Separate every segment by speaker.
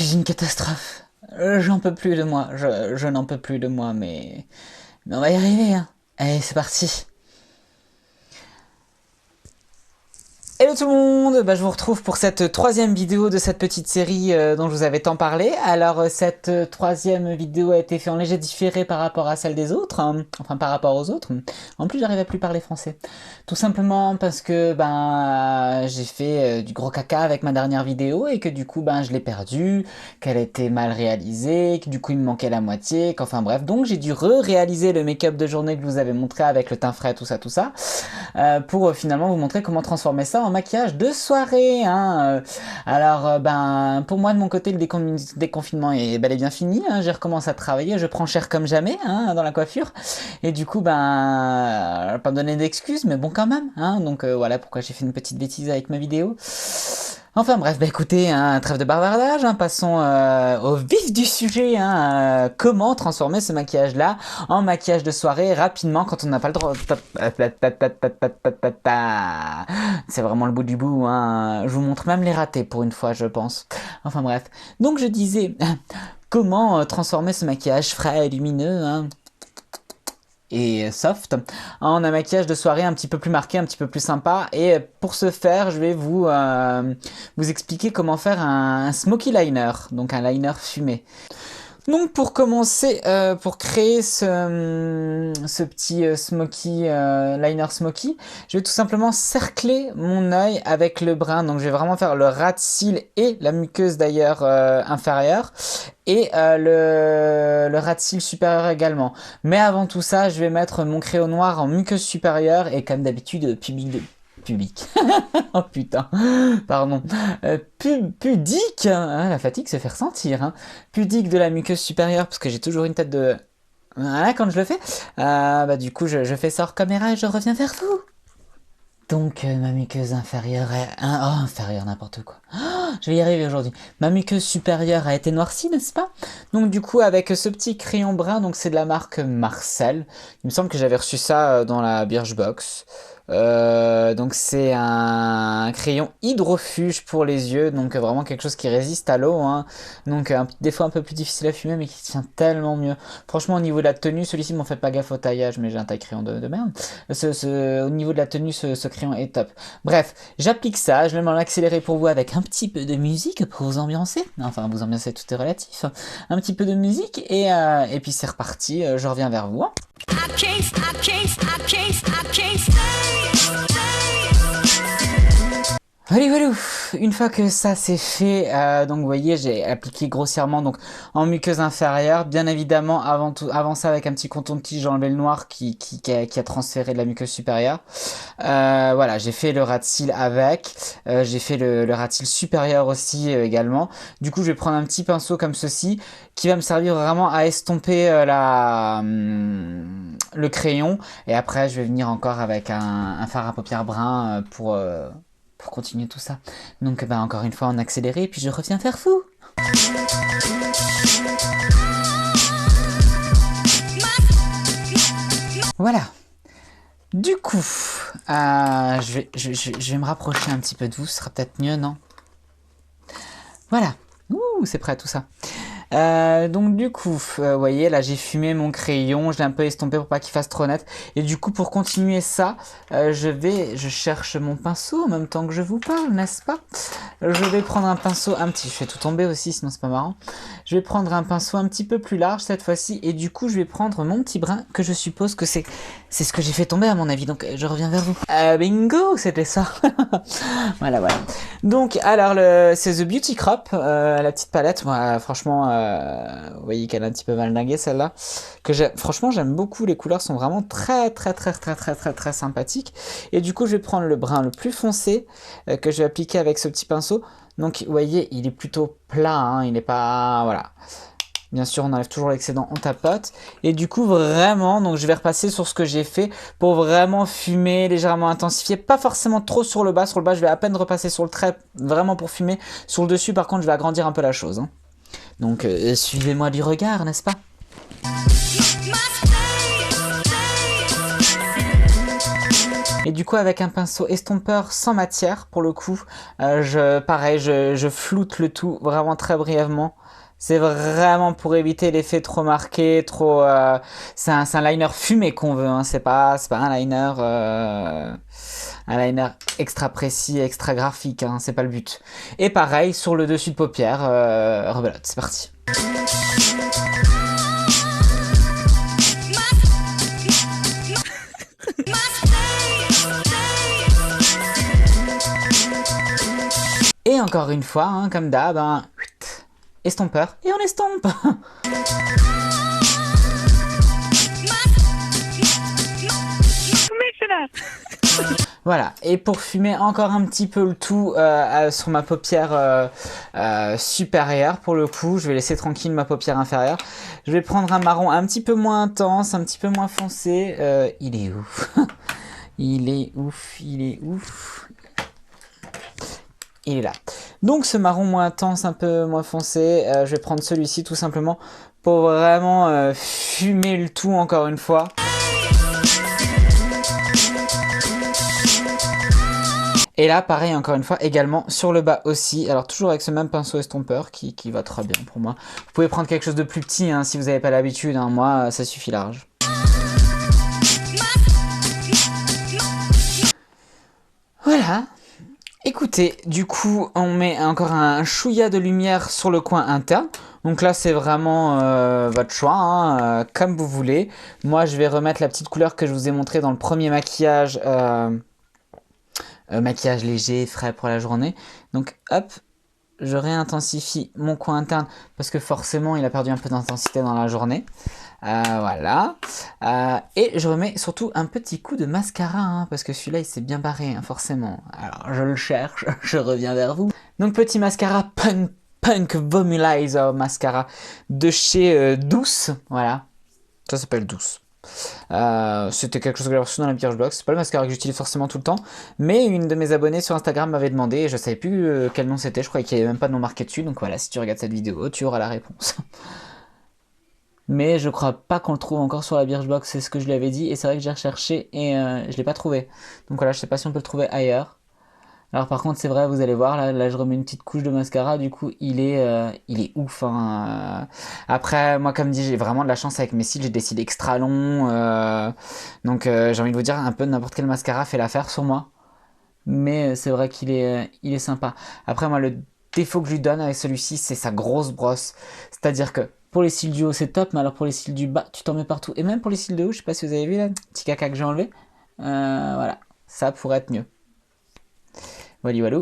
Speaker 1: suis une catastrophe. J'en peux plus de moi. Je n'en peux plus de moi, mais on va y arriver, hein. Allez, c'est parti. Hello tout le monde, je vous retrouve pour cette troisième vidéo de cette petite série dont je vous avais tant parlé. Alors cette troisième vidéo a été faite en léger différé par rapport à celle des autres, hein. Enfin par rapport aux autres. En plus j'arrive à plus parler français. Tout simplement parce que j'ai fait du gros caca avec ma dernière vidéo et que du coup je l'ai perdue, qu'elle était mal réalisée, que du coup il me manquait la moitié, qu'enfin bref. Donc j'ai dû réaliser le make-up de journée que je vous avais montré avec le teint frais, tout ça. Pour finalement vous montrer comment transformer ça en maquillage de soirée, hein. Pour moi de mon côté le déconfinement est bel et bien fini, hein. J'ai recommencé à travailler, je prends cher comme jamais, hein, dans la coiffure, et du coup pas me donner d'excuses, mais bon quand même, hein. Donc voilà pourquoi j'ai fait une petite bêtise avec ma vidéo. Enfin bref, écoutez, hein, trêve de bavardage, hein, passons au vif du sujet, hein, comment transformer ce maquillage-là en maquillage de soirée rapidement quand on n'a pas le droit. C'est vraiment le bout du bout, hein. Je vous montre même les ratés pour une fois, je pense. Enfin bref, donc je disais, comment transformer ce maquillage frais et lumineux, hein, et soft en un maquillage de soirée un petit peu plus marqué, un petit peu plus sympa. Et pour ce faire, je vais vous expliquer comment faire un smoky liner, donc un liner fumé. Donc pour commencer, pour créer ce petit liner smoky, je vais tout simplement cercler mon œil avec le brun. Donc je vais vraiment faire le ras de cils et la muqueuse d'ailleurs inférieure, et le ras de cils supérieur également. Mais avant tout ça, je vais mettre mon crayon noir en muqueuse supérieure et comme d'habitude public. Oh putain, pardon. Pudique, hein, la fatigue se fait ressentir, hein. Pudique de la muqueuse supérieure, parce que j'ai toujours une tête de... Voilà, quand je le fais. Du coup, je fais ça hors caméra et je reviens vers vous. Donc, ma muqueuse inférieure est... Oh, inférieure, n'importe quoi. Oh, je vais y arriver aujourd'hui. Ma muqueuse supérieure a été noircie, n'est-ce pas? Donc, du coup, avec ce petit crayon brun, donc c'est de la marque Marcel. Il me semble que j'avais reçu ça dans la Birchbox. Donc c'est un crayon hydrofuge pour les yeux, donc vraiment quelque chose qui résiste à l'eau, hein. Donc des fois un peu plus difficile à fumer mais qui tient tellement mieux. Franchement au niveau de la tenue, celui-ci m'en fait pas gaffe au taillage, mais j'ai un taille crayon de merde. Au niveau de la tenue, ce crayon est top. Bref, j'applique ça, je vais m'en accélérer pour vous avec un petit peu de musique pour vous ambiancer. Enfin vous ambiancer, tout est relatif. Un petit peu de musique et puis c'est reparti, je reviens vers vous, hein. Voilà, une fois que ça c'est fait, donc vous voyez j'ai appliqué grossièrement donc en muqueuse inférieure, bien évidemment avant ça avec un petit coton-tige j'ai enlevé le noir qui a transféré de la muqueuse supérieure. Voilà, j'ai fait le ras de cils avec, j'ai fait le ras de cils supérieur aussi également. Du coup je vais prendre un petit pinceau comme ceci qui va me servir vraiment à estomper le crayon, et après je vais venir encore avec un fard à paupières brun pour continuer tout ça. Donc encore une fois en accéléré, puis je reviens faire fou. Voilà. Du coup, je vais me rapprocher un petit peu de vous, ce sera peut-être mieux, non? Voilà. Ouh, c'est prêt tout ça. Donc du coup, vous voyez, là j'ai fumé mon crayon, je l'ai un peu estompé pour pas qu'il fasse trop net. Et du coup, pour continuer ça, je cherche mon pinceau en même temps que je vous parle, n'est-ce pas? Je vais prendre un pinceau je fais tout tomber aussi, sinon c'est pas marrant. Je vais prendre un pinceau un petit peu plus large cette fois-ci, et du coup, je vais prendre mon petit brin, que je suppose que c'est ce que j'ai fait tomber à mon avis. Donc je reviens vers vous. Bingo, c'était ça. Voilà. Donc alors c'est The Beauty Crop, la petite palette. Moi, franchement, vous voyez qu'elle est un petit peu mal dinguée celle-là. Franchement j'aime beaucoup, les couleurs sont vraiment très sympathiques. Et du coup je vais prendre le brun le plus foncé que je vais appliquer avec ce petit pinceau. Donc vous voyez il est plutôt plat, hein, il n'est pas... Voilà. Bien sûr, on enlève toujours l'excédent, on tapote. Et du coup, vraiment, donc je vais repasser sur ce que j'ai fait pour vraiment fumer, légèrement intensifier. Pas forcément trop sur le bas. Sur le bas, je vais à peine repasser sur le trait, vraiment pour fumer. Sur le dessus, par contre, je vais agrandir un peu la chose, hein. Donc, suivez-moi du regard, n'est-ce pas? Et du coup, avec un pinceau estompeur sans matière, pour le coup, pareil, je floute le tout vraiment très brièvement. C'est vraiment pour éviter l'effet trop marqué, trop. C'est un liner fumé qu'on veut, hein. C'est pas un liner extra précis, extra graphique, hein. C'est pas le but. Et pareil sur le dessus de paupière, rebelote. C'est parti. Et encore une fois, hein, comme d'hab, hein, estompeur et on estompe. Voilà, et pour fumer encore un petit peu le tout sur ma paupière supérieure, pour le coup, je vais laisser tranquille ma paupière inférieure. Je vais prendre un marron un petit peu moins intense, un petit peu moins foncé. Il est ouf. Il est ouf, il est ouf. Il est là. Donc ce marron moins intense, un peu moins foncé, je vais prendre celui-ci tout simplement pour vraiment fumer le tout encore une fois. Et là, pareil, encore une fois, également sur le bas aussi. Alors toujours avec ce même pinceau estompeur qui va très bien pour moi. Vous pouvez prendre quelque chose de plus petit hein, si vous n'avez pas l'habitude. Hein. Moi, ça suffit large. Voilà. Écoutez, du coup, on met encore un chouïa de lumière sur le coin interne. Donc là, c'est vraiment votre choix, hein, comme vous voulez. Moi, je vais remettre la petite couleur que je vous ai montrée dans le premier maquillage. Maquillage léger, frais pour la journée. Donc hop, je réintensifie mon coin interne parce que forcément il a perdu un peu d'intensité dans la journée. Voilà. Et je remets surtout un petit coup de mascara hein, parce que celui-là il s'est bien barré hein, forcément. Alors je le cherche, je reviens vers vous. Donc petit mascara Punk Volumizer mascara de chez Douce. Voilà. Ça s'appelle Douce. C'était quelque chose que j'avais reçu dans la Birchbox. C'est pas le mascara que j'utilise forcément tout le temps, mais une de mes abonnées sur Instagram m'avait demandé et je savais plus quel nom c'était. Je croyais qu'il n'y avait même pas de nom marqué dessus. Donc voilà, si tu regardes cette vidéo, tu auras la réponse. Mais je crois pas qu'on le trouve encore sur la Birchbox, c'est ce que je lui avais dit. Et c'est vrai que j'ai recherché et je l'ai pas trouvé. Donc voilà, je sais pas si on peut le trouver ailleurs. Alors par contre c'est vrai, vous allez voir, là je remets une petite couche de mascara, du coup il est ouf. Hein. Après moi comme dit j'ai vraiment de la chance avec mes cils, j'ai des cils extra longs, donc j'ai envie de vous dire un peu n'importe quel mascara fait l'affaire sur moi. Mais c'est vrai il est sympa. Après moi le défaut que je lui donne avec celui-ci c'est sa grosse brosse. C'est-à-dire que pour les cils du haut c'est top, mais alors pour les cils du bas tu t'en mets partout. Et même pour les cils de haut, je sais pas si vous avez vu là, petit caca que j'ai enlevé, voilà, ça pourrait être mieux. Voilà, voilà.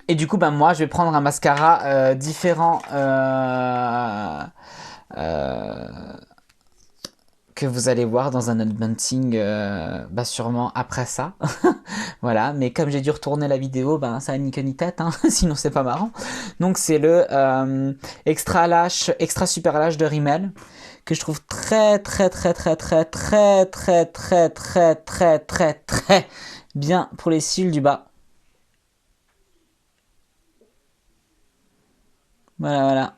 Speaker 1: Et du coup, ben, moi, je vais prendre un mascara différent que vous allez voir dans un unboxing bah, sûrement après ça. Voilà, mais comme j'ai dû retourner la vidéo, ben, ça a ni queue ni tête, hein, sinon c'est pas marrant. Donc c'est le extra super lash de Rimmel que je trouve très bien pour les cils du bas. Voilà, voilà.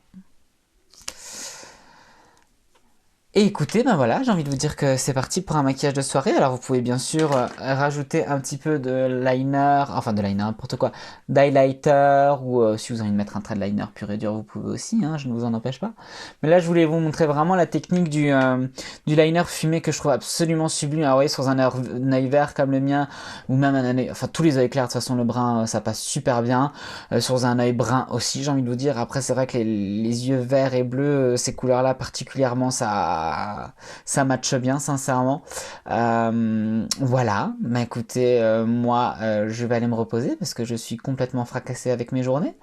Speaker 1: Et écoutez, ben voilà, j'ai envie de vous dire que c'est parti pour un maquillage de soirée. Alors vous pouvez bien sûr rajouter un petit peu de liner, enfin de liner, n'importe quoi, d'highlighter, ou si vous avez envie de mettre un trait de liner pur et dur, vous pouvez aussi, hein, je ne vous en empêche pas. Mais là, je voulais vous montrer vraiment la technique du liner fumé que je trouve absolument sublime. Alors oui, sur un œil vert comme le mien, ou même un œil, enfin tous les œils clairs, de toute façon le brun, ça passe super bien. Sur un œil brun aussi, j'ai envie de vous dire. Après, c'est vrai que les yeux verts et bleus, ces couleurs-là particulièrement, ça matche bien sincèrement. Voilà, bah écoutez, moi je vais aller me reposer parce que je suis complètement fracassé avec mes journées.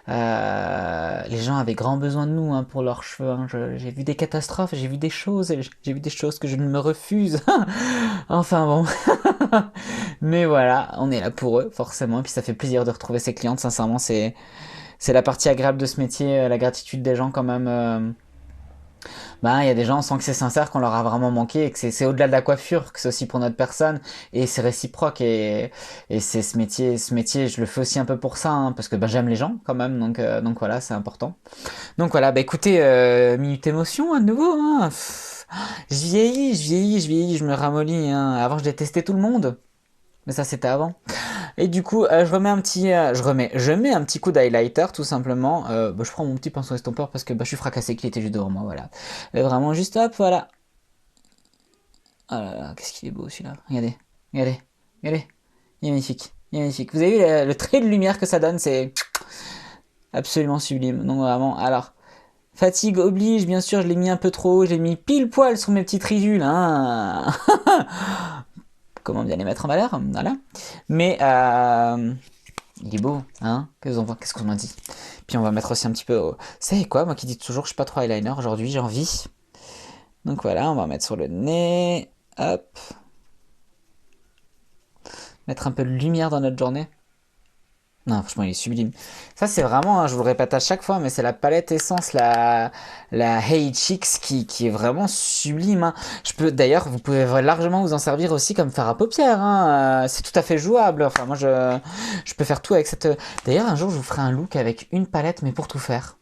Speaker 1: Les gens avaient grand besoin de nous hein, pour leurs cheveux. Hein. J'ai vu des catastrophes, j'ai vu des choses que je ne me refuse. Enfin bon. Mais voilà, on est là pour eux forcément et puis ça fait plaisir de retrouver ses clientes. Sincèrement, c'est la partie agréable de ce métier, la gratitude des gens quand même. Ben, il y a des gens, on sent que c'est sincère, qu'on leur a vraiment manqué, et que c'est au-delà de la coiffure, que c'est aussi pour notre personne, et c'est réciproque, et c'est ce métier, je le fais aussi un peu pour ça, hein, parce que ben, j'aime les gens quand même, donc voilà, c'est important. Donc voilà, bah écoutez, minute émotion à nouveau, hein. Je me ramollis, hein. Avant, je détestais tout le monde. Mais ça, c'était avant. Et du coup, je mets un petit coup d'highlighter, tout simplement. Je prends mon petit pinceau estompeur parce que je suis fracassé qu'il était juste devant moi, voilà. Vraiment, juste hop, voilà. Oh là là, qu'est-ce qu'il est beau celui-là. Regardez, regardez, regardez. Il est magnifique, il est magnifique. Vous avez vu le trait de lumière que ça donne, c'est absolument sublime. Donc vraiment, alors, fatigue oblige, bien sûr, je l'ai mis un peu trop haut, j'ai mis pile poil sur mes petites ridules, hein. Comment bien les mettre en valeur, voilà. Mais il est beau, hein. Qu'est-ce qu'on m'a dit? Puis on va mettre aussi un petit peu. Vous savez quoi, moi qui dis toujours, je suis pas trop eyeliner aujourd'hui, j'ai envie. Donc voilà, on va mettre sur le nez, hop. Mettre un peu de lumière dans notre journée. Non, franchement, il est sublime. Ça, c'est vraiment, hein, je vous le répète à chaque fois, mais c'est la palette Essence, la Hey Chicks qui est vraiment sublime, hein. D'ailleurs, vous pouvez largement vous en servir aussi comme fard à paupières, hein. C'est tout à fait jouable. Enfin, moi, je peux faire tout avec cette. D'ailleurs, un jour, je vous ferai un look avec une palette, mais pour tout faire.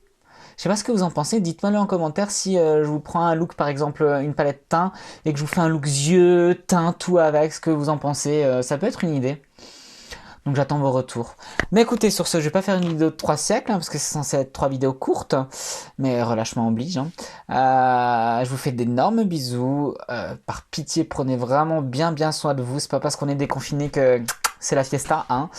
Speaker 1: Je sais pas ce que vous en pensez. Dites-moi-le en commentaire si je vous prends un look, par exemple, une palette teint, et que je vous fais un look yeux, teint, tout avec. Ce que vous en pensez. Ça peut être une idée. Donc j'attends vos retours. Mais écoutez, sur ce, je vais pas faire une vidéo de 3 siècles, hein, parce que c'est censé être 3 vidéos courtes, mais relâchement oblige, hein. Je vous fais d'énormes bisous. Par pitié, prenez vraiment bien soin de vous. C'est pas parce qu'on est déconfiné que c'est la fiesta, hein.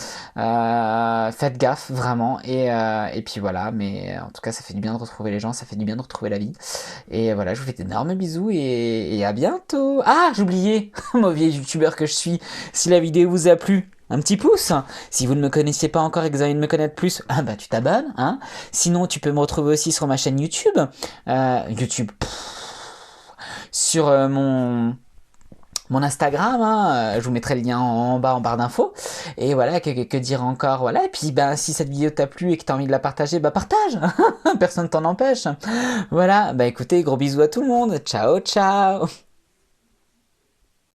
Speaker 1: Faites gaffe, vraiment. Et puis voilà, mais en tout cas, ça fait du bien de retrouver les gens, ça fait du bien de retrouver la vie. Et voilà, je vous fais d'énormes bisous et à bientôt. Ah, j'oubliais, mauvais youtubeur que je suis, si la vidéo vous a plu, un petit pouce. Si vous ne me connaissiez pas encore et que vous avez envie de me connaître plus, tu t'abonnes, hein. Sinon, tu peux me retrouver aussi sur ma chaîne YouTube. Sur mon Instagram, hein, je vous mettrai le lien en bas en barre d'infos. Et voilà, que dire encore, voilà. Et puis, si cette vidéo t'a plu et que t'as envie de la partager, partage. Personne t'en empêche. Voilà, écoutez, gros bisous à tout le monde. Ciao, ciao.